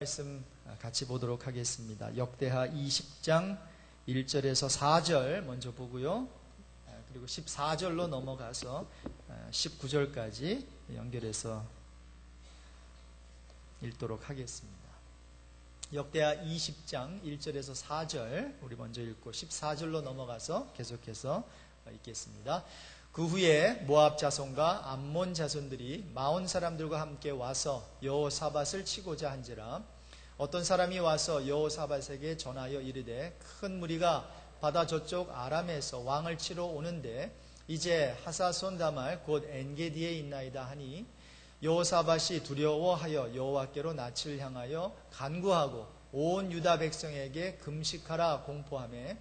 말씀 같이 보도록 하겠습니다. 역대하 20장 1절에서 4절 먼저 보고요. 그리고 14절로 넘어가서 19절까지 연결해서 읽도록 하겠습니다. 역대하 20장 1절에서 4절 우리 먼저 읽고 14절로 넘어가서 계속해서 읽겠습니다. 그 후에 모압 자손과 암몬 자손들이 마온 사람들과 함께 와서 여호사밧을 치고자 한지라. 어떤 사람이 와서 여호사밧에게 전하여 이르되 큰 무리가 바다 저쪽 아람에서 왕을 치러 오는데 이제 하사손 다말 곧 엔게디에 있나이다 하니 여호사밧이 두려워하여 여호와께로 낯을 향하여 간구하고 온 유다 백성에게 금식하라 공포하며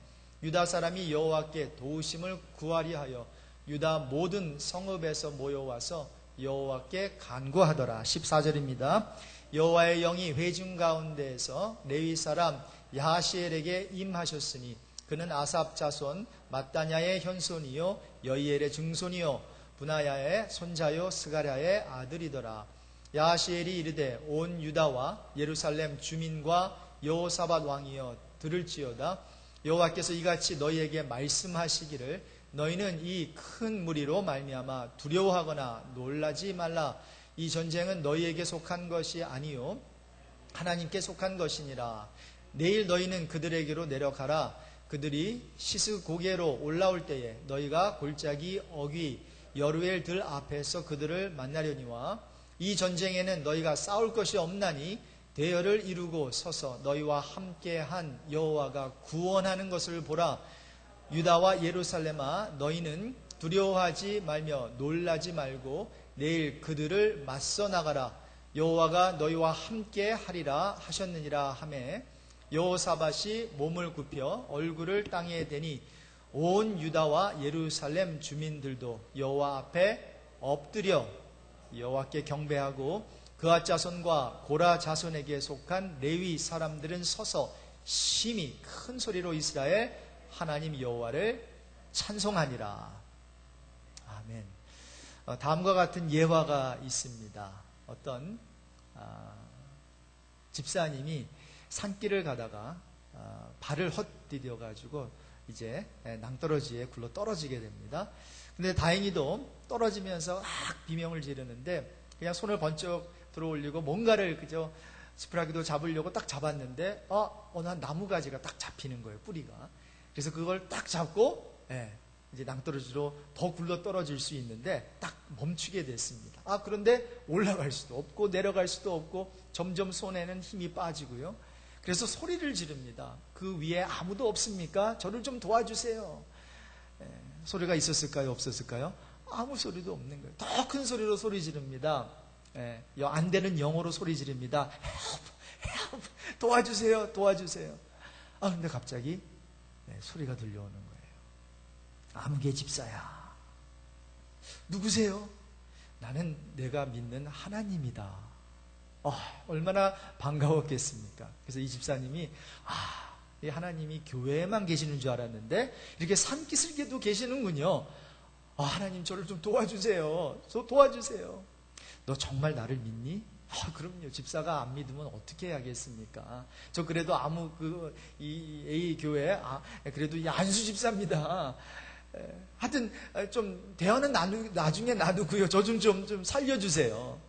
유다 사람이 여호와께 도우심을 구하리 하여 유다 모든 성읍에서 모여와서 여호와께 간구하더라. 14절입니다. 여호와의 영이 회중 가운데에서 레위 사람 야하시엘에게 임하셨으니 그는 아삽 자손 마따냐의 현손이요 여이엘의 증손이요 분하야의 손자요 스가랴의 아들이더라. 야하시엘이 이르되 온 유다와 예루살렘 주민과 여호사밧 왕이여 들을지어다. 여호와께서 이같이 너희에게 말씀하시기를 너희는 이 큰 무리로 말미암아 두려워하거나 놀라지 말라. 이 전쟁은 너희에게 속한 것이 아니요 하나님께 속한 것이니라. 내일 너희는 그들에게로 내려가라. 그들이 시스고게로 올라올 때에 너희가 골짜기 어귀 여루엘 들 앞에서 그들을 만나려니와 이 전쟁에는 너희가 싸울 것이 없나니 대열을 이루고 서서 너희와 함께한 여호와가 구원하는 것을 보라. 유다와 예루살렘아 너희는 두려워하지 말며 놀라지 말고 내일 그들을 맞서 나가라. 여호와가 너희와 함께 하리라 하셨느니라 하매 여호사밧이 몸을 굽혀 얼굴을 땅에 대니 온 유다와 예루살렘 주민들도 여호와 앞에 엎드려 여호와께 경배하고 그앗 자손과 고라 자손에게 속한 레위 사람들은 서서 심히 큰 소리로 이스라엘 하나님 여호와를 찬송하니라. 아멘. 다음과 같은 예화가 있습니다. 어떤 집사님이 산길을 가다가 발을 헛디뎌 가지고 이제 낭떠러지에 굴러 떨어지게 됩니다. 근데 다행히도 떨어지면서 비명을 지르는데 그냥 손을 번쩍 들어 올리고 뭔가를 그저 지푸라기도 잡으려고 딱 잡았는데 어느 한 나무가지가 딱 잡히는 거예요. 뿌리가. 그래서 그걸 딱 잡고 이제 낭떠러지로 더 굴러 떨어질 수 있는데 딱 멈추게 됐습니다. 그런데 올라갈 수도 없고 내려갈 수도 없고 점점 손에는 힘이 빠지고요. 그래서 소리를 지릅니다. 그 위에 아무도 없습니까? 저를 좀 도와주세요. 소리가 있었을까요? 없었을까요? 아무 소리도 없는 거예요. 더 큰 소리로 소리 지릅니다. 안 되는 영어로 소리 지릅니다. Help! 도와주세요! 도와주세요! 근데 갑자기 소리가 들려오는 거예요. 아무개 집사야. 누구세요? 나는 내가 믿는 하나님이다. 얼마나 반가웠겠습니까? 그래서 이 집사님이 이 하나님이 교회에만 계시는 줄 알았는데 이렇게 산기슭에도 계시는군요. 하나님 저를 좀 도와주세요. 저 도와주세요. 너 정말 나를 믿니? 그럼요. 집사가 안 믿으면 어떻게 해야겠습니까? 저 그래도 이 A 교회 그래도 이 안수 집사입니다. 하여튼 좀 대화는 나중에 놔두고요. 저 좀 살려주세요.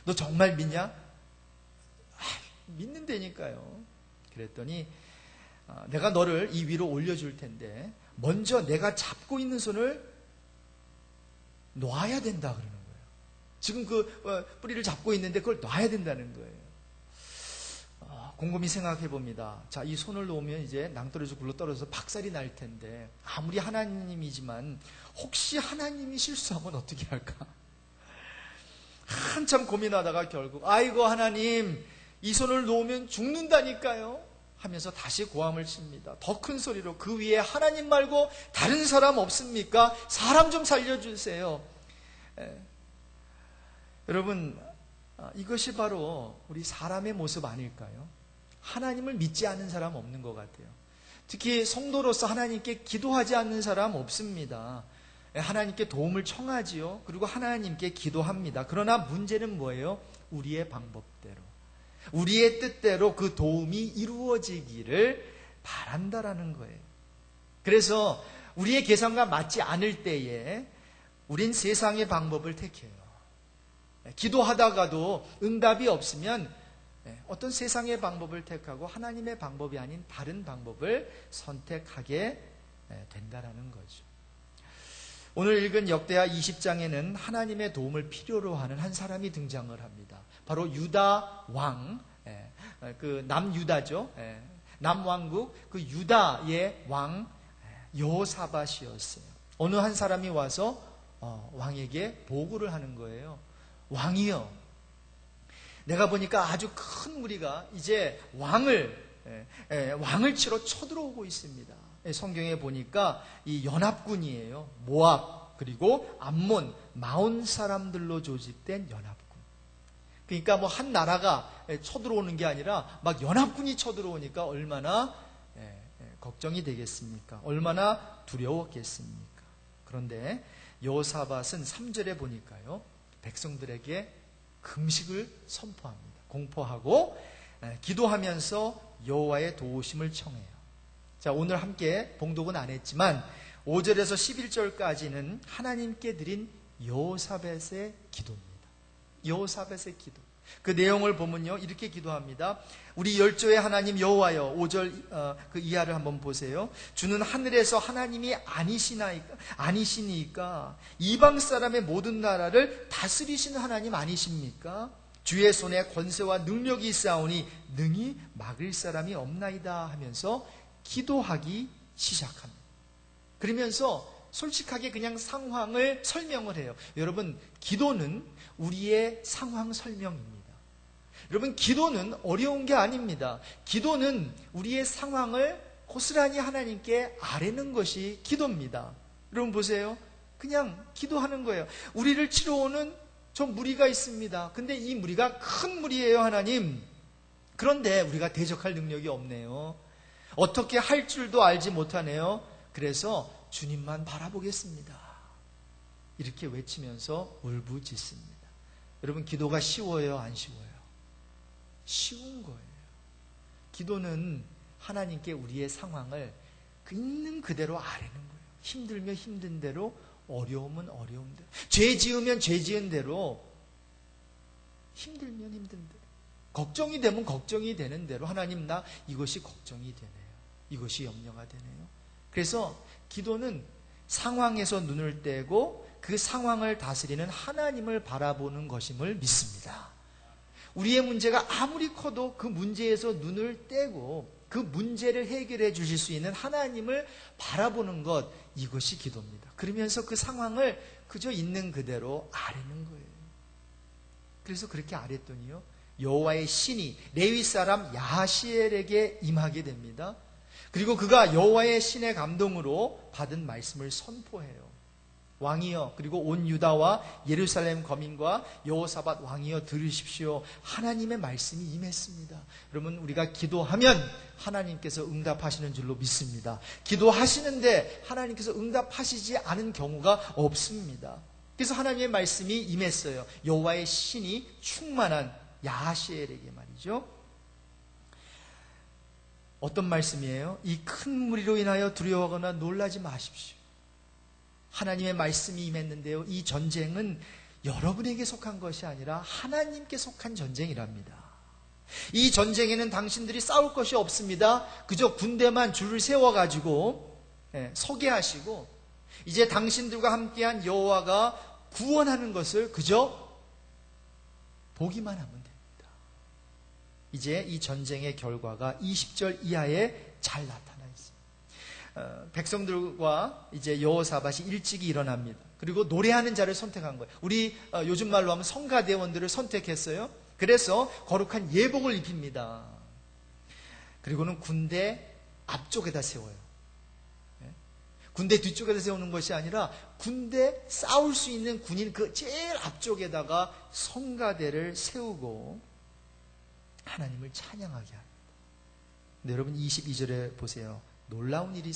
너 정말 믿냐? 믿는다니까요. 그랬더니 내가 너를 이 위로 올려줄 텐데 먼저 내가 잡고 있는 손을 놔야 된다 그러는 거예요. 지금 그 뿌리를 잡고 있는데 그걸 놔야 된다는 거예요. 곰곰이 생각해 봅니다. 자, 이 손을 놓으면 이제 낭떠러지 굴러 떨어져서 박살이 날 텐데 아무리 하나님이지만 혹시 하나님이 실수하면 어떻게 할까? 한참 고민하다가 결국 아이고 하나님 이 손을 놓으면 죽는다니까요 하면서 다시 고함을 칩니다. 더 큰 소리로 그 위에 하나님 말고 다른 사람 없습니까? 사람 좀 살려주세요. 여러분 이것이 바로 우리 사람의 모습 아닐까요? 하나님을 믿지 않는 사람 없는 것 같아요. 특히 성도로서 하나님께 기도하지 않는 사람 없습니다. 하나님께 도움을 청하지요. 그리고 하나님께 기도합니다. 그러나 문제는 뭐예요? 우리의 방법대로. 우리의 뜻대로 그 도움이 이루어지기를 바란다라는 거예요. 그래서 우리의 계산과 맞지 않을 때에 우린 세상의 방법을 택해요. 기도하다가도 응답이 없으면 어떤 세상의 방법을 택하고 하나님의 방법이 아닌 다른 방법을 선택하게 된다라는 거죠. 오늘 읽은 역대하 20장에는 하나님의 도움을 필요로 하는 한 사람이 등장을 합니다. 바로 유다 왕, 그 남유다죠. 남왕국 그 유다의 왕 여호사밧이었어요. 어느 한 사람이 와서 왕에게 보고를 하는 거예요. 왕이여, 내가 보니까 아주 큰 무리가 이제 왕을 치러 쳐들어오고 있습니다. 성경에 보니까 이 연합군이에요. 모압 그리고 암몬, 마온 사람들로 조직된 연합군. 그러니까 뭐 한 나라가 쳐들어오는 게 아니라 막 연합군이 쳐들어오니까 얼마나 걱정이 되겠습니까? 얼마나 두려웠겠습니까? 그런데 여호사밧은 3절에 보니까요, 백성들에게 금식을 선포합니다. 공포하고 기도하면서 여호와의 도우심을 청해요. 자, 오늘 함께 봉독은 안 했지만 5절에서 11절까지는 하나님께 드린 여호사밧의 기도입니다. 여호사밧의 기도. 그 내용을 보면요, 이렇게 기도합니다. 우리 열조의 하나님 여호와여, 5절 그 이하를 한번 보세요. 주는 하늘에서 하나님이 아니시니까 이방 사람의 모든 나라를 다스리시는 하나님 아니십니까? 주의 손에 권세와 능력이 있사오니 능히 막을 사람이 없나이다 하면서 기도하기 시작합니다. 그러면서 솔직하게 그냥 상황을 설명을 해요. 여러분, 기도는 우리의 상황 설명입니다. 여러분, 기도는 어려운 게 아닙니다. 기도는 우리의 상황을 고스란히 하나님께 아뢰는 것이 기도입니다. 여러분 보세요. 그냥 기도하는 거예요. 우리를 치러 오는 저 무리가 있습니다. 근데 이 무리가 큰 무리예요, 하나님. 그런데 우리가 대적할 능력이 없네요. 어떻게 할 줄도 알지 못하네요. 그래서 주님만 바라보겠습니다. 이렇게 외치면서 울부짖습니다. 여러분, 기도가 쉬워요, 안 쉬워요? 쉬운 거예요. 기도는 하나님께 우리의 상황을 있는 그대로 아뢰는 거예요. 힘들면 힘든 대로, 어려우면 어려운 대로, 죄 지으면 죄 지은 대로, 힘들면 힘든 대로, 걱정이 되면 걱정이 되는 대로, 하나님 나 이것이 걱정이 되네요. 이것이 염려가 되네요. 그래서 기도는 상황에서 눈을 떼고 그 상황을 다스리는 하나님을 바라보는 것임을 믿습니다. 우리의 문제가 아무리 커도 그 문제에서 눈을 떼고 그 문제를 해결해 주실 수 있는 하나님을 바라보는 것, 이것이 기도입니다. 그러면서 그 상황을 그저 있는 그대로 아뢰는 거예요. 그래서 그렇게 아뢰더니요, 여호와의 신이 레위 사람 야하시엘에게 임하게 됩니다. 그리고 그가 여호와의 신의 감동으로 받은 말씀을 선포해요. 왕이여, 그리고 온 유다와 예루살렘 거민과 여호사밧 왕이여 들으십시오. 하나님의 말씀이 임했습니다. 여러분, 우리가 기도하면 하나님께서 응답하시는 줄로 믿습니다. 기도하시는데 하나님께서 응답하시지 않은 경우가 없습니다. 그래서 하나님의 말씀이 임했어요. 여호와의 신이 충만한 야하시엘에게 말이죠. 어떤 말씀이에요? 이 큰 무리로 인하여 두려워하거나 놀라지 마십시오. 하나님의 말씀이 임했는데요, 이 전쟁은 여러분에게 속한 것이 아니라 하나님께 속한 전쟁이랍니다. 이 전쟁에는 당신들이 싸울 것이 없습니다. 그저 군대만 줄을 세워가지고 서게 하시고, 이제 당신들과 함께한 여호와가 구원하는 것을 그저 보기만 하면 됩니다. 이제 이 전쟁의 결과가 20절 이하에 잘 나타나 있습니다. 백성들과 이제 여호사밧이 일찍이 일어납니다. 그리고 노래하는 자를 선택한 거예요. 우리 요즘 말로 하면 성가대원들을 선택했어요. 그래서 거룩한 예복을 입힙니다. 그리고는 군대 앞쪽에다 세워요. 군대 뒤쪽에다 세우는 것이 아니라 군대 싸울 수 있는 군인 그 제일 앞쪽에다가 성가대를 세우고 하나님을 찬양하게 합니다. 근데 여러분 22절에 보세요. 놀라운 일이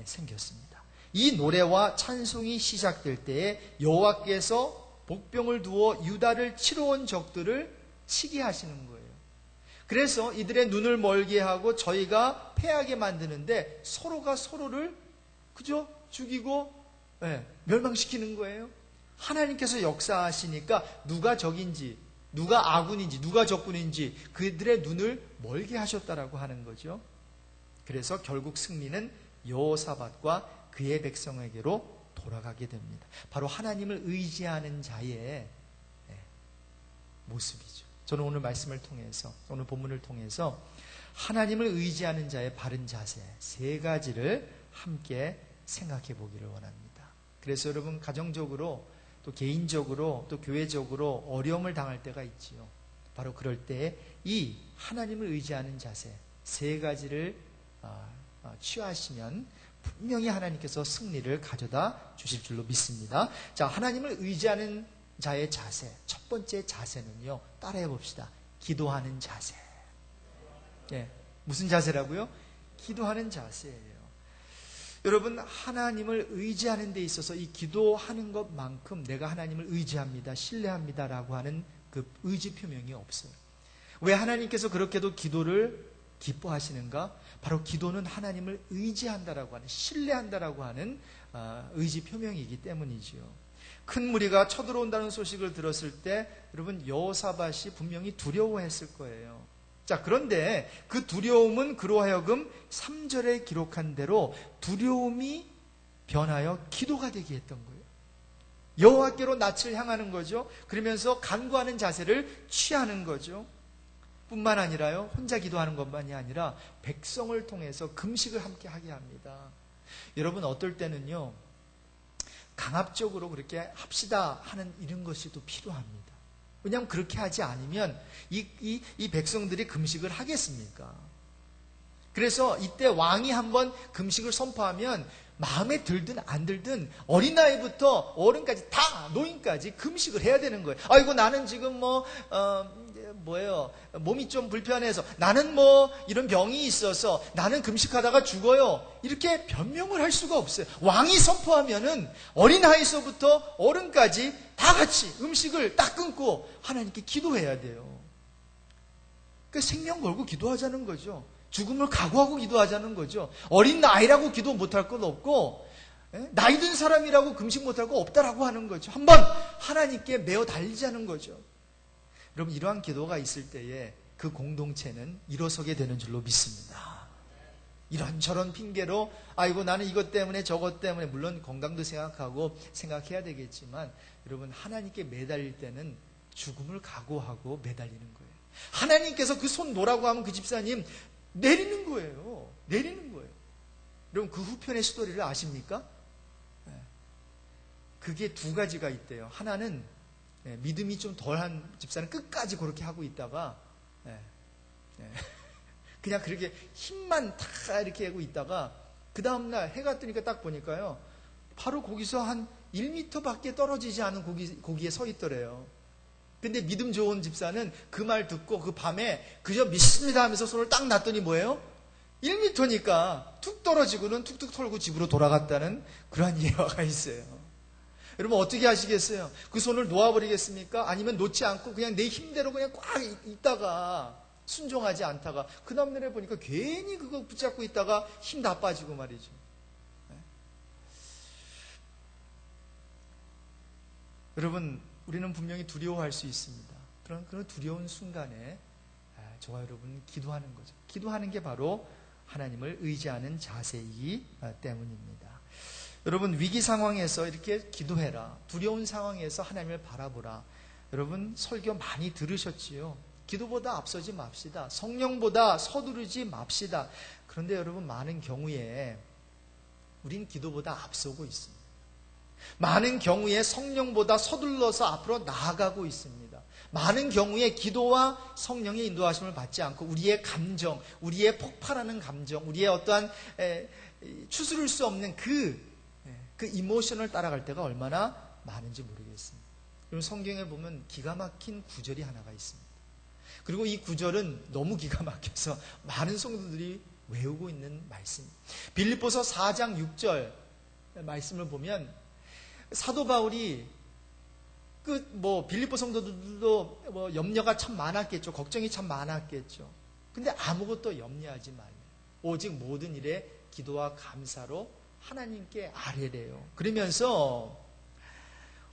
생겼습니다. 이 노래와 찬송이 시작될 때에 여호와께서 복병을 두어 유다를 치러 온 적들을 치게 하시는 거예요. 그래서 이들의 눈을 멀게 하고 저희가 패하게 만드는데 서로가 서로를 그저 죽이고 멸망시키는 거예요. 하나님께서 역사하시니까 누가 적인지, 누가 아군인지, 누가 적군인지 그들의 눈을 멀게 하셨다라고 하는 거죠. 그래서 결국 승리는 여호사밧과 그의 백성에게로 돌아가게 됩니다. 바로 하나님을 의지하는 자의 모습이죠. 저는 오늘 말씀을 통해서, 오늘 본문을 통해서 하나님을 의지하는 자의 바른 자세 세 가지를 함께 생각해 보기를 원합니다. 그래서 여러분 가정적으로 또 개인적으로 또 교회적으로 어려움을 당할 때가 있지요. 바로 그럴 때 이 하나님을 의지하는 자세 세 가지를 취하시면 분명히 하나님께서 승리를 가져다 주실 줄로 믿습니다. 자, 하나님을 의지하는 자의 자세. 첫 번째 자세는요, 따라해 봅시다. 기도하는 자세. 무슨 자세라고요? 기도하는 자세예요. 여러분, 하나님을 의지하는 데 있어서 이 기도하는 것만큼 내가 하나님을 의지합니다, 신뢰합니다라고 하는 그 의지 표명이 없어요. 왜 하나님께서 그렇게도 기도를 기뻐하시는가? 바로 기도는 하나님을 의지한다라고 하는, 신뢰한다라고 하는 의지 표명이기 때문이지요. 큰 무리가 쳐들어온다는 소식을 들었을 때 여러분 여호사밧이 분명히 두려워했을 거예요. 자, 그런데 그 두려움은 그로 하여금 3절에 기록한 대로 두려움이 변하여 기도가 되게 했던 거예요. 여호와께로 낯을 향하는 거죠. 그러면서 간구하는 자세를 취하는 거죠. 뿐만 아니라요, 혼자 기도하는 것만이 아니라 백성을 통해서 금식을 함께 하게 합니다. 여러분 어떨 때는요, 강압적으로 그렇게 합시다 하는 이런 것이 또 필요합니다. 왜냐하면 그렇게 하지 않으면 이 백성들이 금식을 하겠습니까? 그래서 이때 왕이 한번 금식을 선포하면 마음에 들든 안 들든 어린아이부터 어른까지 다 노인까지 금식을 해야 되는 거예요. 아이고 나는 지금 몸이 좀 불편해서, 나는 이런 병이 있어서 나는 금식하다가 죽어요, 이렇게 변명을 할 수가 없어요. 왕이 선포하면은 어린아이서부터 어른까지 다 같이 음식을 딱 끊고 하나님께 기도해야 돼요. 그러니까 생명 걸고 기도하자는 거죠. 죽음을 각오하고 기도하자는 거죠. 어린 아이라고 기도 못할 것 없고 나이 든 사람이라고 금식 못할 거 없다라고 하는 거죠. 한번 하나님께 메어 달리자는 거죠. 여러분 이러한 기도가 있을 때에 그 공동체는 일어서게 되는 줄로 믿습니다. 이런저런 핑계로 아이고 나는 이것 때문에 저것 때문에, 물론 건강도 생각해야 되겠지만 여러분 하나님께 매달릴 때는 죽음을 각오하고 매달리는 거예요. 하나님께서 그 손 놓으라고 하면 그 집사님 내리는 거예요. 내리는 거예요. 여러분 그 후편의 스토리를 아십니까? 그게 두 가지가 있대요. 하나는 믿음이 좀 덜한 집사는 끝까지 그렇게 하고 있다가 그냥 그렇게 힘만 다 이렇게 하고 있다가 그 다음날 해가 뜨니까 딱 보니까요, 바로 거기서 한 1m밖에 떨어지지 않은 거기에 서 있더래요. 근데 믿음 좋은 집사는 그 말 듣고 그 밤에 그저 믿습니다 하면서 손을 딱 놨더니 뭐예요? 1m니까 툭 떨어지고는 툭툭 털고 집으로 돌아갔다는 그러한 예화가 있어요. 여러분 어떻게 하시겠어요? 그 손을 놓아버리겠습니까? 아니면 놓지 않고 그냥 내 힘대로 그냥 꽉 있다가 순종하지 않다가 그 다음날에 보니까 괜히 그거 붙잡고 있다가 힘 다 빠지고 말이죠. 여러분 우리는 분명히 두려워할 수 있습니다. 그런 두려운 순간에 저와 여러분 기도하는 거죠. 기도하는 게 바로 하나님을 의지하는 자세이기 때문입니다. 여러분 위기 상황에서 이렇게 기도해라. 두려운 상황에서 하나님을 바라보라. 여러분 설교 많이 들으셨지요. 기도보다 앞서지 맙시다. 성령보다 서두르지 맙시다. 그런데 여러분 많은 경우에 우린 기도보다 앞서고 있습니다. 많은 경우에 성령보다 서둘러서 앞으로 나아가고 있습니다. 많은 경우에 기도와 성령의 인도하심을 받지 않고 우리의 감정, 우리의 폭발하는 감정, 우리의 어떠한 추스를 수 없는 그 이모션을 따라갈 때가 얼마나 많은지 모르겠습니다. 그리고 성경에 보면 기가 막힌 구절이 하나가 있습니다. 그리고 이 구절은 너무 기가 막혀서 많은 성도들이 외우고 있는 말씀입니다. 빌립보서 4장 6절 말씀을 보면 사도 바울이 빌립보 성도들도 염려가 참 많았겠죠. 걱정이 참 많았겠죠. 근데 아무것도 염려하지 말래요. 오직 모든 일에 기도와 감사로 하나님께 아뢰래요. 그러면서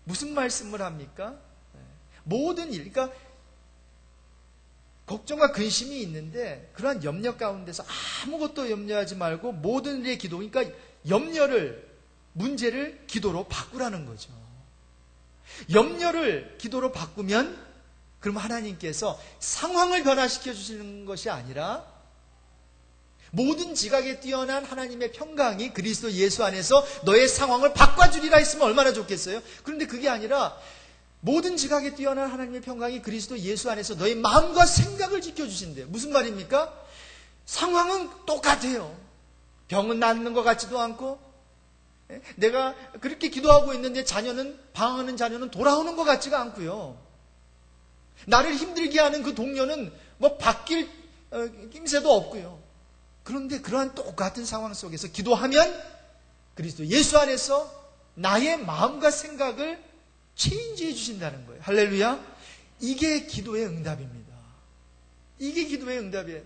무슨 말씀을 합니까? 모든 일, 그러니까 걱정과 근심이 있는데 그러한 염려 가운데서 아무것도 염려하지 말고 모든 일에 기도, 그러니까 문제를 기도로 바꾸라는 거죠. 염려를 기도로 바꾸면 그럼 하나님께서 상황을 변화시켜 주시는 것이 아니라 모든 지각에 뛰어난 하나님의 평강이 그리스도 예수 안에서 너의 상황을 바꿔주리라 했으면 얼마나 좋겠어요? 그런데 그게 아니라 모든 지각에 뛰어난 하나님의 평강이 그리스도 예수 안에서 너의 마음과 생각을 지켜주신대요. 무슨 말입니까? 상황은 똑같아요. 병은 낫는 것 같지도 않고 내가 그렇게 기도하고 있는데 방황하는 자녀는 돌아오는 것 같지가 않고요. 나를 힘들게 하는 그 동료는 바뀔 낌새도 없고요. 그런데 그러한 똑같은 상황 속에서 기도하면 그리스도 예수 안에서 나의 마음과 생각을 체인지해 주신다는 거예요. 할렐루야. 이게 기도의 응답입니다. 이게 기도의 응답이에요.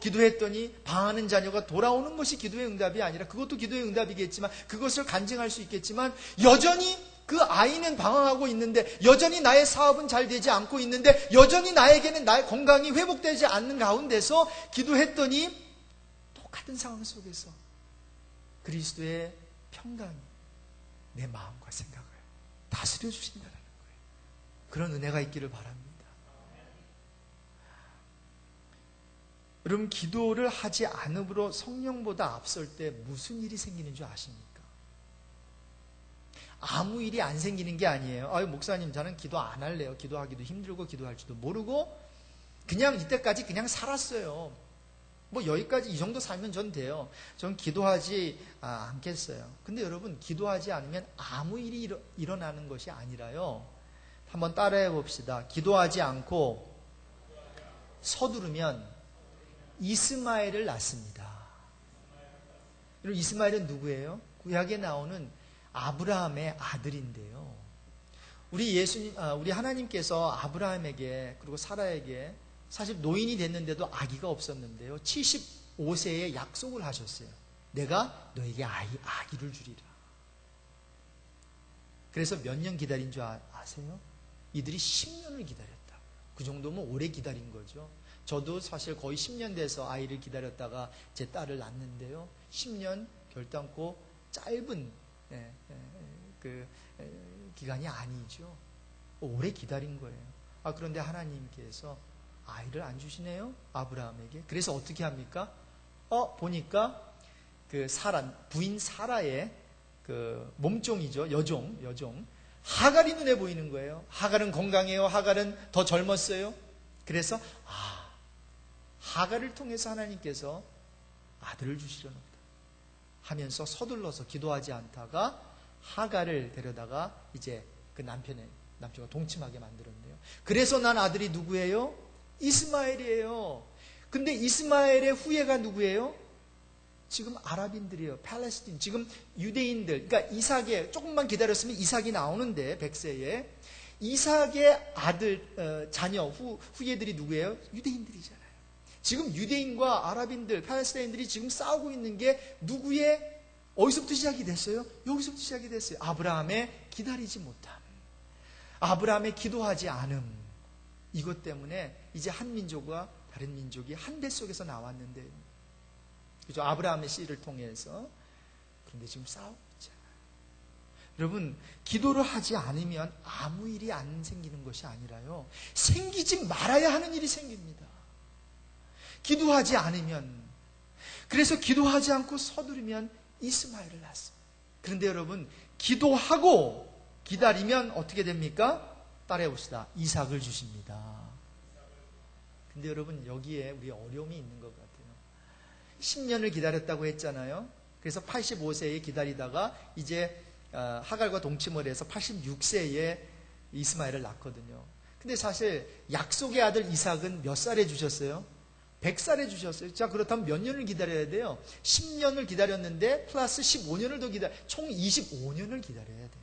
기도했더니 방황하는 자녀가 돌아오는 것이 기도의 응답이 아니라, 그것도 기도의 응답이겠지만 그것을 간증할 수 있겠지만, 여전히 그 아이는 방황하고 있는데, 여전히 나의 사업은 잘 되지 않고 있는데, 여전히 나에게는 나의 건강이 회복되지 않는 가운데서 기도했더니 똑같은 상황 속에서 그리스도의 평강이 내 마음과 생각을 다스려 주신다는 거예요. 그런 은혜가 있기를 바랍니다. 여러분, 기도를 하지 않음으로 성령보다 앞설 때 무슨 일이 생기는 줄 아십니까? 아무 일이 안 생기는 게 아니에요. 목사님, 저는 기도 안 할래요. 기도하기도 힘들고 기도할 줄도 모르고 그냥 이때까지 그냥 살았어요. 여기까지 이 정도 살면 전 돼요. 전 기도하지 않겠어요. 근데 여러분, 기도하지 않으면 아무 일이 일어나는 것이 아니라요. 한번 따라해 봅시다. 기도하지 않고 서두르면 이스마엘을 낳습니다. 여러분, 이스마엘은 누구예요? 구약에 나오는 아브라함의 아들인데요. 우리 하나님께서 아브라함에게 그리고 사라에게 사실 노인이 됐는데도 아기가 없었는데요. 75세에 약속을 하셨어요. 내가 너에게 아기를 주리라. 그래서 몇 년 기다린 줄 아세요? 이들이 10년을 기다렸다. 그 정도면 오래 기다린 거죠. 저도 사실 거의 10년 돼서 아이를 기다렸다가 제 딸을 낳는데요. 10년 결단코 짧은 기간이 아니죠. 오래 기다린 거예요. 그런데 하나님께서 아이를 안 주시네요, 아브라함에게. 그래서 어떻게 합니까? 보니까 부인 사라의 몸종이죠, 여종 하갈이 눈에 보이는 거예요. 하갈은 건강해요. 하갈은 더 젊었어요. 그래서 하갈을 통해서 하나님께서 아들을 주시려는 거다 하면서 서둘러서 기도하지 않다가 하갈을 데려다가 이제 그 남편과 동침하게 만들었네요. 그래서 난 아들이 누구예요? 이스마엘이에요. 근데 이스마엘의 후예가 누구예요? 지금 아랍인들이에요. 팔레스틴. 지금 유대인들. 그러니까 이삭의, 조금만 기다렸으면 이삭이 나오는데, 100세에. 이삭의 아들, 자녀, 후예들이 누구예요? 유대인들이잖아요. 지금 유대인과 아랍인들, 팔레스타인들이 지금 싸우고 있는 게 어디서부터 시작이 됐어요? 여기서부터 시작이 됐어요. 아브라함의 기다리지 못함. 아브라함의 기도하지 않음. 이것 때문에 이제 한 민족과 다른 민족이 한 뱃속에서 나왔는데, 그죠? 아브라함의 씨를 통해서. 그런데 지금 싸우고 있잖아요. 여러분, 기도를 하지 않으면 아무 일이 안 생기는 것이 아니라요, 생기지 말아야 하는 일이 생깁니다. 기도하지 않으면. 그래서 기도하지 않고 서두르면 이스마엘을 낳습니다. 그런데 여러분, 기도하고 기다리면 어떻게 됩니까? 따라해 봅시다. 이삭을 주십니다. 근데 여러분, 여기에 우리 어려움이 있는 것 같아요. 10년을 기다렸다고 했잖아요. 그래서 85세에 기다리다가 이제 하갈과 동침을 해서 86세에 이스마엘을 낳거든요. 근데 사실 약속의 아들 이삭은 몇 살에 주셨어요? 100살에 주셨어요. 자, 그렇다면 몇 년을 기다려야 돼요? 10년을 기다렸는데 플러스 15년을 더 총 25년을 기다려야 돼요.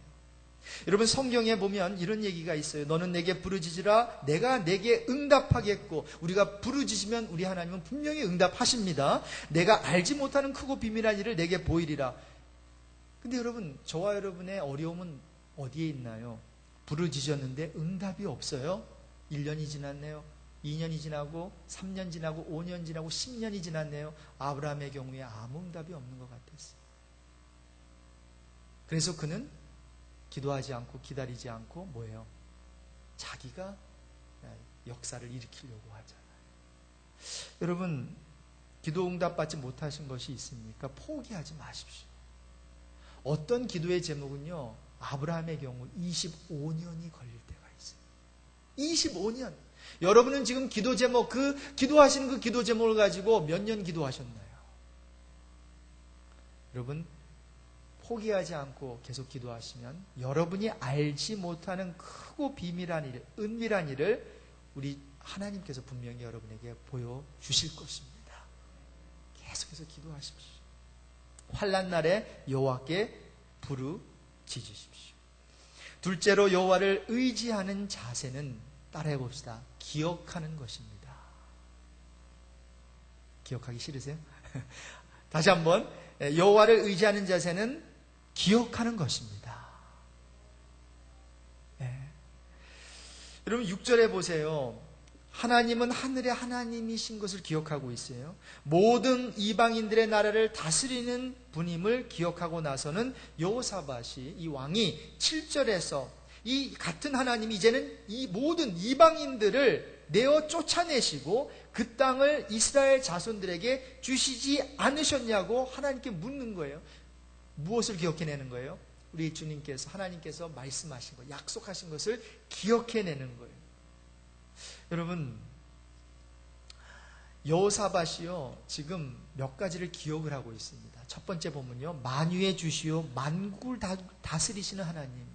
여러분 성경에 보면 이런 얘기가 있어요. 너는 내게 부르짖으라 내가 내게 응답하겠고, 우리가 부르짖으면 우리 하나님은 분명히 응답하십니다. 내가 알지 못하는 크고 비밀한 일을 내게 보이리라. 근데 여러분, 저와 여러분의 어려움은 어디에 있나요? 부르짖었는데 응답이 없어요. 1년이 지났네요. 2년이 지나고 3년 지나고 5년 지나고 10년이 지났네요. 아브라함의 경우에 아무 응답이 없는 것 같았어요. 그래서 그는 기도하지 않고 기다리지 않고 뭐예요? 자기가 역사를 일으키려고 하잖아요. 여러분, 기도 응답받지 못하신 것이 있습니까? 포기하지 마십시오. 어떤 기도의 제목은요, 아브라함의 경우 25년이 걸릴 때가 있어요. 25년. 여러분은 지금 기도 제목, 기도하시는 그 기도 제목을 가지고 몇 년 기도하셨나요? 여러분, 포기하지 않고 계속 기도하시면 여러분이 알지 못하는 크고 비밀한 일, 은밀한 일을 우리 하나님께서 분명히 여러분에게 보여주실 것입니다. 계속해서 기도하십시오. 환난 날에 여호와께 부르짖으십시오. 둘째로 여호와를 의지하는 자세는 따라해 봅시다. 기억하는 것입니다. 기억하기 싫으세요? 다시 한번, 여호와를 의지하는 자세는 기억하는 것입니다. 네. 여러분 6절에 보세요. 하나님은 하늘의 하나님이신 것을 기억하고 있어요. 모든 이방인들의 나라를 다스리는 분임을 기억하고 나서는 여호사밧이, 이 왕이 7절에서 이 같은 하나님이 이제는 이 모든 이방인들을 내어 쫓아내시고 그 땅을 이스라엘 자손들에게 주시지 않으셨냐고 하나님께 묻는 거예요. 무엇을 기억해내는 거예요? 우리 주님께서, 하나님께서 말씀하신 것, 약속하신 것을 기억해내는 거예요. 여러분, 여호사밧이요, 지금 몇 가지를 기억을 하고 있습니다. 첫 번째 보면요, 만유의 주시오 만국을 다스리시는 하나님,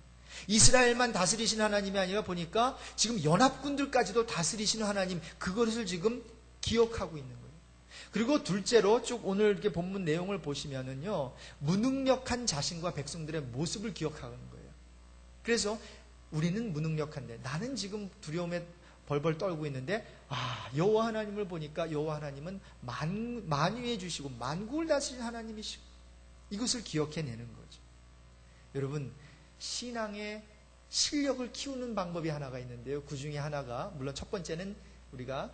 이스라엘만 다스리시는 하나님이 아니라 보니까 지금 연합군들까지도 다스리시는 하나님, 그것을 지금 기억하고 있는 거예요. 그리고 둘째로 쭉 오늘 이렇게 본문 내용을 보시면은요, 무능력한 자신과 백성들의 모습을 기억하는 거예요. 그래서 우리는 무능력한데, 나는 지금 두려움에 벌벌 떨고 있는데, 여호와 하나님을 보니까 여호와 하나님은 만유해 주시고 만국을 다스리는 하나님이시고, 이것을 기억해내는 거죠. 여러분, 신앙의 실력을 키우는 방법이 하나가 있는데요. 그 중에 하나가, 물론 첫 번째는 우리가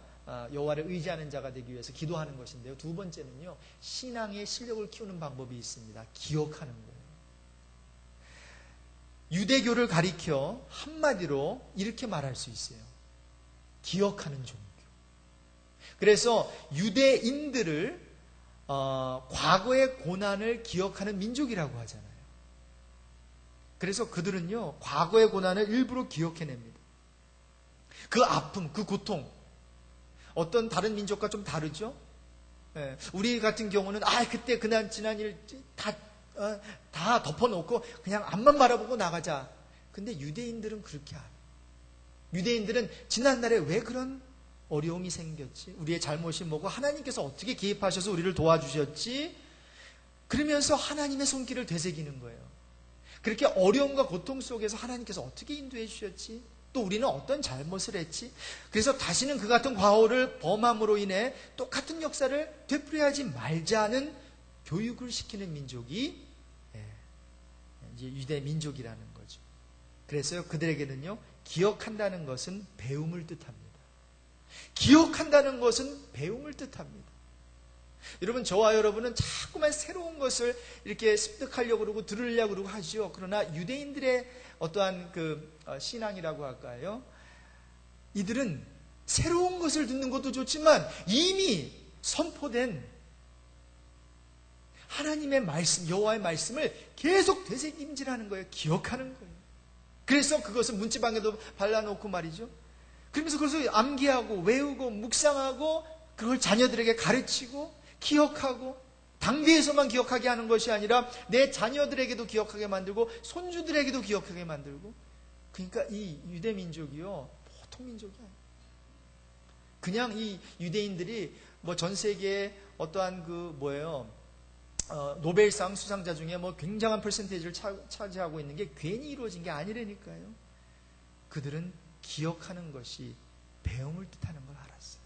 여호와를 의지하는 자가 되기 위해서 기도하는 것인데요. 두 번째는요, 신앙의 실력을 키우는 방법이 있습니다. 기억하는 거예요. 유대교를 가리켜 한마디로 이렇게 말할 수 있어요. 기억하는 종교. 그래서 유대인들을 과거의 고난을 기억하는 민족이라고 하잖아요. 그래서 그들은요, 과거의 고난을 일부러 기억해냅니다. 그 아픔, 그 고통, 어떤 다른 민족과 좀 다르죠? 예, 우리 같은 경우는 그때 지난 일 다 덮어놓고 그냥 앞만 바라보고 나가자. 근데 유대인들은 그렇게 안 해요. 유대인들은 지난날에 왜 그런 어려움이 생겼지? 우리의 잘못이 뭐고 하나님께서 어떻게 개입하셔서 우리를 도와주셨지? 그러면서 하나님의 손길을 되새기는 거예요. 그렇게 어려움과 고통 속에서 하나님께서 어떻게 인도해 주셨지? 또 우리는 어떤 잘못을 했지? 그래서 다시는 그 같은 과오를 범함으로 인해 똑같은 역사를 되풀이하지 말자는 교육을 시키는 민족이 이제 유대 민족이라는 거죠. 그래서 그들에게는요, 기억한다는 것은 배움을 뜻합니다. 기억한다는 것은 배움을 뜻합니다. 여러분, 저와 여러분은 자꾸만 새로운 것을 이렇게 습득하려고 그러고 들으려고 그러고 하죠. 그러나 유대인들의 어떠한 신앙이라고 할까요? 이들은 새로운 것을 듣는 것도 좋지만 이미 선포된 하나님의 말씀, 여호와의 말씀을 계속 되새김질하는 거예요. 기억하는 거예요. 그래서 그것을 문지방에도 발라놓고 말이죠. 그러면서 그것을 암기하고 외우고 묵상하고 그걸 자녀들에게 가르치고 기억하고, 당대에서만 기억하게 하는 것이 아니라 내 자녀들에게도 기억하게 만들고 손주들에게도 기억하게 만들고. 그러니까 이 유대 민족이요, 보통 민족이 아니에요. 그냥 이 유대인들이 전 세계에 어떠한 노벨상 수상자 중에 뭐 굉장한 퍼센테이지를 차지하고 있는 게 괜히 이루어진 게 아니라니까요. 그들은 기억하는 것이 배움을 뜻하는 걸 알았어요.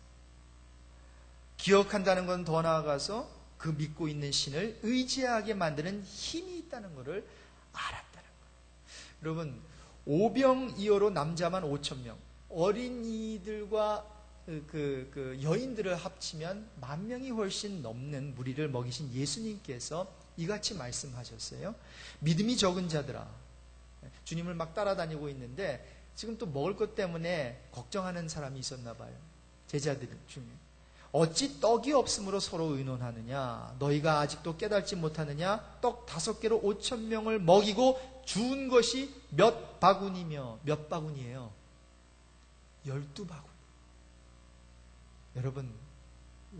기억한다는 건 더 나아가서 그 믿고 있는 신을 의지하게 만드는 힘이 있다는 것을 알았다는 거예요. 여러분, 오병이어로 남자만 5,000명, 어린이들과 그 여인들을 합치면 10,000명이 훨씬 넘는 무리를 먹이신 예수님께서 이같이 말씀하셨어요. 믿음이 적은 자들아, 주님을 막 따라다니고 있는데 지금 또 먹을 것 때문에 걱정하는 사람이 있었나 봐요. 제자들 중에. 어찌 떡이 없으므로 서로 의논하느냐? 너희가 아직도 깨닫지 못하느냐? 떡 5개로 5,000명을 먹이고 준 것이 몇 바구니며, 몇 바구니예요? 12바구니. 여러분,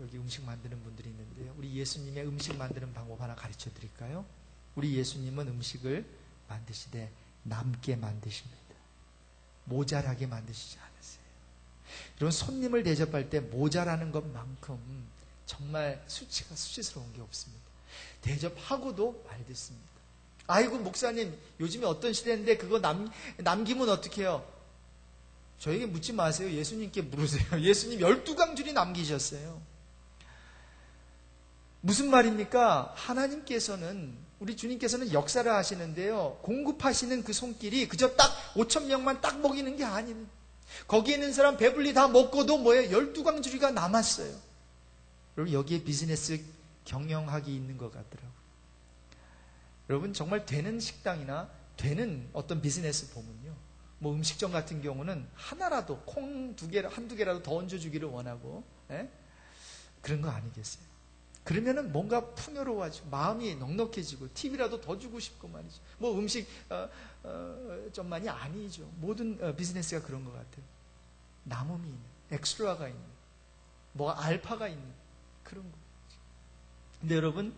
여기 음식 만드는 분들이 있는데요. 우리 예수님의 음식 만드는 방법 하나 가르쳐 드릴까요? 우리 예수님은 음식을 만드시되 남게 만드십니다. 모자라게 만드시지 않으세요. 여러분, 손님을 대접할 때 모자라는 것만큼 정말 수치스러운 게 없습니다. 대접하고도 말 듣습니다. 아이고, 목사님, 요즘에 어떤 시대인데 그거 남기면 어떡해요? 저에게 묻지 마세요. 예수님께 물으세요. 예수님 12강줄이 남기셨어요. 무슨 말입니까? 하나님께서는, 우리 주님께서는 역사를 하시는데요. 공급하시는 그 손길이 그저 딱 5,000명만 딱 먹이는 게 아니에요. 거기에 있는 사람 배불리 다 먹고도 뭐예요? 12강줄이가 남았어요. 여러분, 여기에 비즈니스 경영학이 있는 것 같더라고요. 여러분, 정말 되는 식당이나 되는 어떤 비즈니스 보면요, 뭐 음식점 같은 경우는 하나라도, 콩 한두 개라도 더 얹어주기를 원하고, 그런 거 아니겠어요? 그러면은 뭔가 풍요로워지고 마음이 넉넉해지고 TV라도 더 주고 싶고 말이죠. 뭐 음식점만이 아니죠. 모든 비즈니스가 그런 것 같아요. 남음이 있는, 엑스트라가 있는, 뭐 알파가 있는 그런 거. 근데 여러분,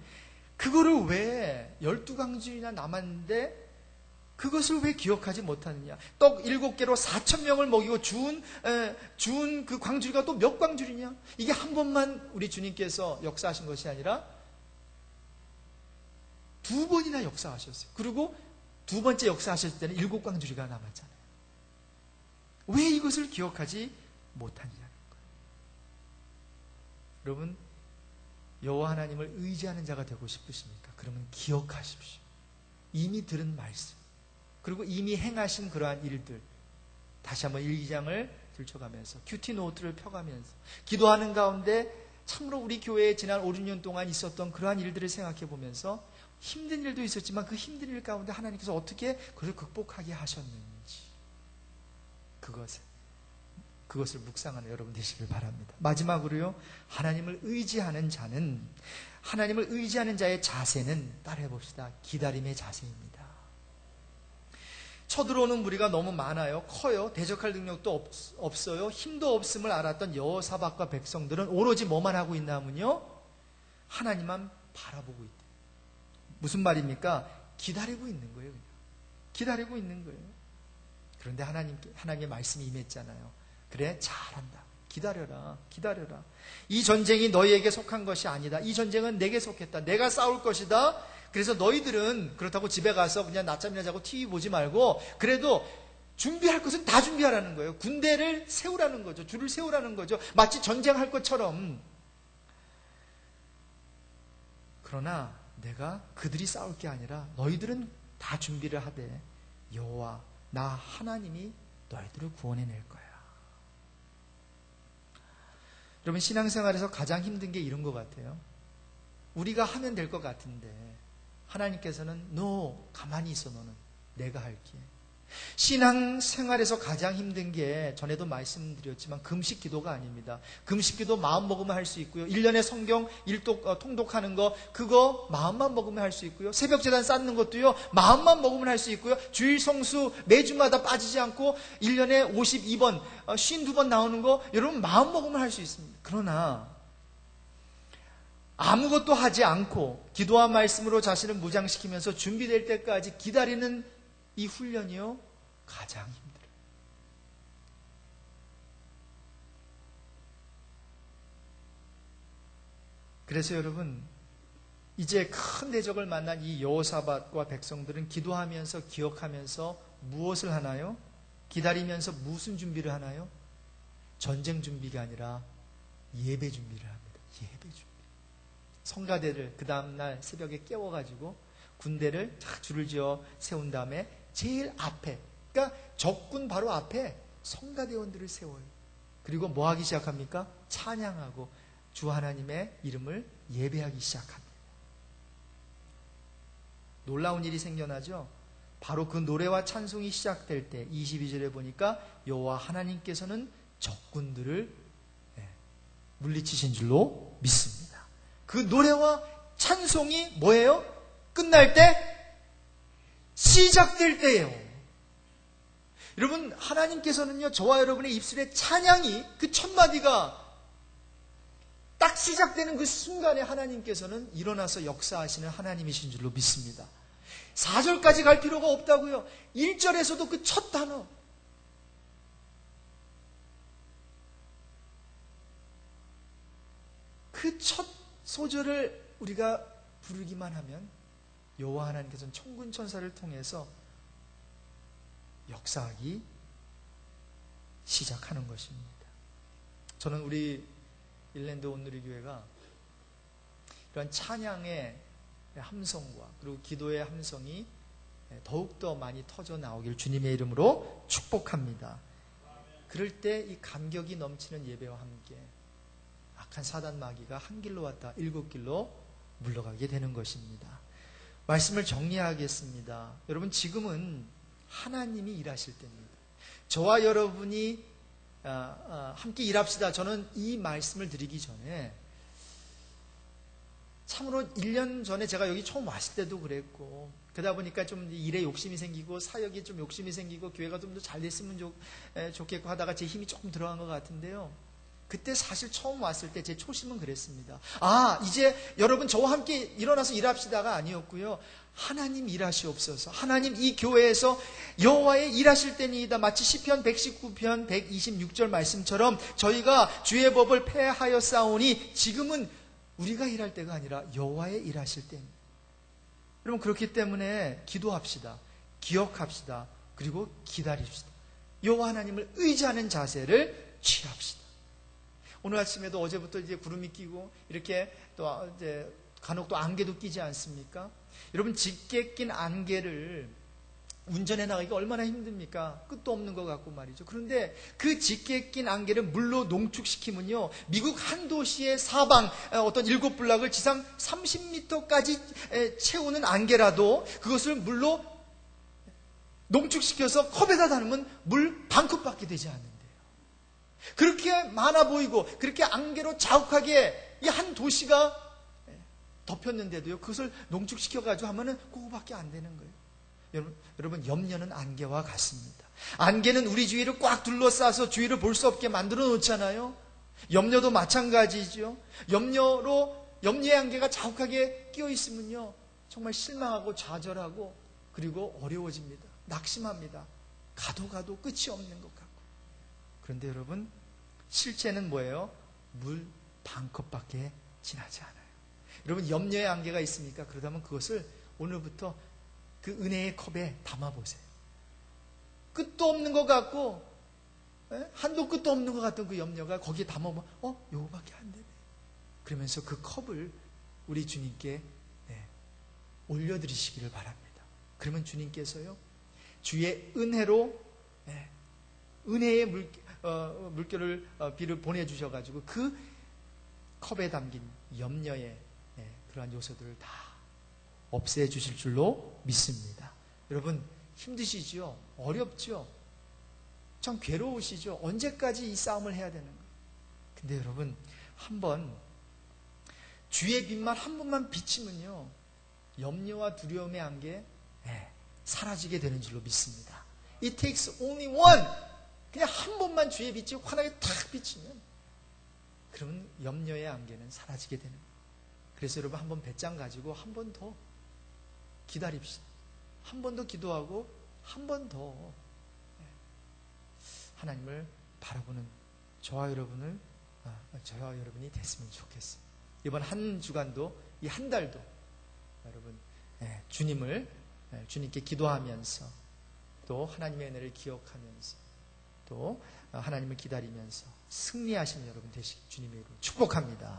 그거를 왜 12강줄이나 남았는데 그것을 왜 기억하지 못하느냐? 떡 7개로 4,000명을 먹이고 준 그 광주리가 또 몇 광주리냐? 이게 한 번만 우리 주님께서 역사하신 것이 아니라 2번이나 역사하셨어요. 그리고 2번째 역사하셨을 때는 7광주리가 남았잖아요. 왜 이것을 기억하지 못하느냐는 거예요. 여러분, 여호와 하나님을 의지하는 자가 되고 싶으십니까? 그러면 기억하십시오. 이미 들은 말씀, 그리고 이미 행하신 그러한 일들, 다시 한번 일기장을 들춰가면서 큐티 노트를 펴가면서 기도하는 가운데 참으로 우리 교회에 지난 5, 6년 동안 있었던 그러한 일들을 생각해 보면서 힘든 일도 있었지만 그 힘든 일 가운데 하나님께서 어떻게 그걸 극복하게 하셨는지 그것을 묵상하는 여러분 되시길 바랍니다. 마지막으로요, 하나님을 의지하는 자의 자세는 따라해 봅시다. 기다림의 자세입니다. 쳐들어오는 무리가 너무 많아요. 커요. 대적할 능력도 없어요. 힘도 없음을 알았던 여호사밧과 백성들은 오로지 뭐만 하고 있냐면요, 하나님만 바라보고 있대요. 무슨 말입니까? 기다리고 있는 거예요. 그냥. 기다리고 있는 거예요. 그런데 하나님의 말씀이 임했잖아요. 그래, 잘한다. 기다려라. 기다려라. 이 전쟁이 너희에게 속한 것이 아니다. 이 전쟁은 내게 속했다. 내가 싸울 것이다. 그래서 너희들은 그렇다고 집에 가서 그냥 낮잠이나 자고 TV 보지 말고 그래도 준비할 것은 다 준비하라는 거예요. 군대를 세우라는 거죠. 줄을 세우라는 거죠. 마치 전쟁할 것처럼. 그러나 내가 그들이 싸울 게 아니라 너희들은 다 준비를 하되 여호와 나 하나님이 너희들을 구원해낼 거야. 여러분, 신앙생활에서 가장 힘든 게 이런 것 같아요. 우리가 하면 될 것 같은데 하나님께서는 너 가만히 있어. 너는 내가 할게. 신앙생활에서 가장 힘든 게 전에도 말씀드렸지만 금식 기도가 아닙니다. 금식 기도 마음 먹으면 할 수 있고요. 1년에 성경 통독하는 거 그거 마음만 먹으면 할 수 있고요. 새벽제단 쌓는 것도요 마음만 먹으면 할 수 있고요. 주일 성수 매주마다 빠지지 않고 1년에 52번 52번 나오는 거 여러분 마음 먹으면 할 수 있습니다. 그러나 아무것도 하지 않고 기도와 말씀으로 자신을 무장시키면서 준비될 때까지 기다리는 이 훈련이요 가장 힘들어요. 그래서 여러분, 이제 큰 대적을 만난 이 여호사밧과 백성들은 기도하면서 기억하면서 무엇을 하나요? 기다리면서 무슨 준비를 하나요? 전쟁 준비가 아니라 예배 준비를 합니다. 예배 준비. 성가대를 그 다음날 새벽에 깨워가지고 군대를 쫙 줄을 지어 세운 다음에 제일 앞에, 그러니까 적군 바로 앞에 성가대원들을 세워요. 그리고 뭐 하기 시작합니까? 찬양하고 주 하나님의 이름을 예배하기 시작합니다. 놀라운 일이 생겨나죠. 바로 그 노래와 찬송이 시작될 때 22절에 보니까 여호와 하나님께서는 적군들을 물리치신 줄로 믿습니다. 그 노래와 찬송이 뭐예요? 끝날 때? 시작될 때예요. 여러분, 하나님께서는요, 저와 여러분의 입술의 찬양이 그 첫 마디가 딱 시작되는 그 순간에 하나님께서는 일어나서 역사하시는 하나님이신 줄로 믿습니다. 4절까지 갈 필요가 없다고요. 1절에서도 그 첫 단어, 그 첫 소절을 우리가 부르기만 하면 여호와 하나님께서는 천군 천사를 통해서 역사하기 시작하는 것입니다. 저는 우리 일랜드 온누리교회가 이런 찬양의 함성과 그리고 기도의 함성이 더욱더 많이 터져 나오길 주님의 이름으로 축복합니다. 그럴 때 이 감격이 넘치는 예배와 함께 악한 사단 마귀가 한 길로 왔다 7길로 물러가게 되는 것입니다. 말씀을 정리하겠습니다. 여러분, 지금은 하나님이 일하실 때입니다. 저와 여러분이 함께 일합시다. 저는 이 말씀을 드리기 전에 참으로 1년 전에 제가 여기 처음 왔을 때도 그랬고, 그러다 보니까 좀 일에 욕심이 생기고 사역에 좀 욕심이 생기고 교회가 좀 더 잘 됐으면 좋겠고 하다가 제 힘이 조금 들어간 것 같은데요. 그때 사실 처음 왔을 때 제 초심은 그랬습니다. 이제 여러분 저와 함께 일어나서 일합시다가 아니었고요. 하나님 일하시옵소서. 하나님 이 교회에서 여호와의 일하실 때니이다. 마치 시편 119편 126절 말씀처럼 저희가 주의 법을 폐하여 싸우니 지금은 우리가 일할 때가 아니라 여호와의 일하실 때입니다. 여러분, 그렇기 때문에 기도합시다. 기억합시다. 그리고 기다립시다. 여호와 하나님을 의지하는 자세를 취합시다. 오늘 아침에도 어제부터 이제 구름이 끼고 이렇게 또 이제 간혹 또 안개도 끼지 않습니까? 여러분, 짙게 낀 안개를 운전해 나가기가 얼마나 힘듭니까? 끝도 없는 것 같고 말이죠. 그런데 그 짙게 낀 안개를 물로 농축시키면요, 미국 한 도시의 사방 어떤 7블락을 지상 30m까지 채우는 안개라도 그것을 물로 농축시켜서 컵에다 담으면 물 반컵밖에 되지 않는데요. 그렇게 많아 보이고 그렇게 안개로 자욱하게 이 한 도시가 덮였는데도요, 그것을 농축시켜가지고 하면은 그거밖에 안 되는 거예요. 여러분, 염려는 안개와 같습니다. 안개는 우리 주위를 꽉 둘러싸서 주위를 볼 수 없게 만들어 놓잖아요. 염려도 마찬가지죠. 염려의 안개가 자욱하게 끼어 있으면요, 정말 실망하고 좌절하고 그리고 어려워집니다. 낙심합니다. 가도 끝이 없는 것 같고. 그런데 여러분, 실제는 뭐예요? 물 반컵밖에 지나지 않아요. 여러분, 염려의 안개가 있습니까? 그러다면 그것을 오늘부터 그 은혜의 컵에 담아보세요. 끝도 없는 것 같고 한도 끝도 없는 것 같던 그 염려가 거기에 담아보면 요거밖에 안 되네. 그러면서 그 컵을 우리 주님께 올려드리시기를 바랍니다. 그러면 주님께서요, 주의 은혜로 은혜의 물결을 비를 보내주셔가지고 그 컵에 담긴 염려의 그러한 요소들을 다 없애주실 줄로 믿습니다. 여러분, 힘드시죠? 어렵죠? 참 괴로우시죠? 언제까지 이 싸움을 해야 되는 거예요? 근데 여러분, 한번 주의 빛만 한 번만 비치면요, 염려와 두려움의 안개 사라지게 되는 줄로 믿습니다. It takes only one. 그냥 한 번만 주의 빛이 환하게 탁 비치면 그러면 염려의 안개는 사라지게 되는 거예요. 그래서 여러분, 한 번 배짱 가지고 한 번 더 기다립시다. 한 번 더 기도하고 한 번 더 하나님을 바라보는 저와 여러분이 됐으면 좋겠습니다. 이번 한 주간도, 이 한 달도 여러분 주님께 기도하면서 또 하나님의 은혜를 기억하면서 또 하나님을 기다리면서 승리하시는 여러분 되시기 주님의 이름으로 축복합니다.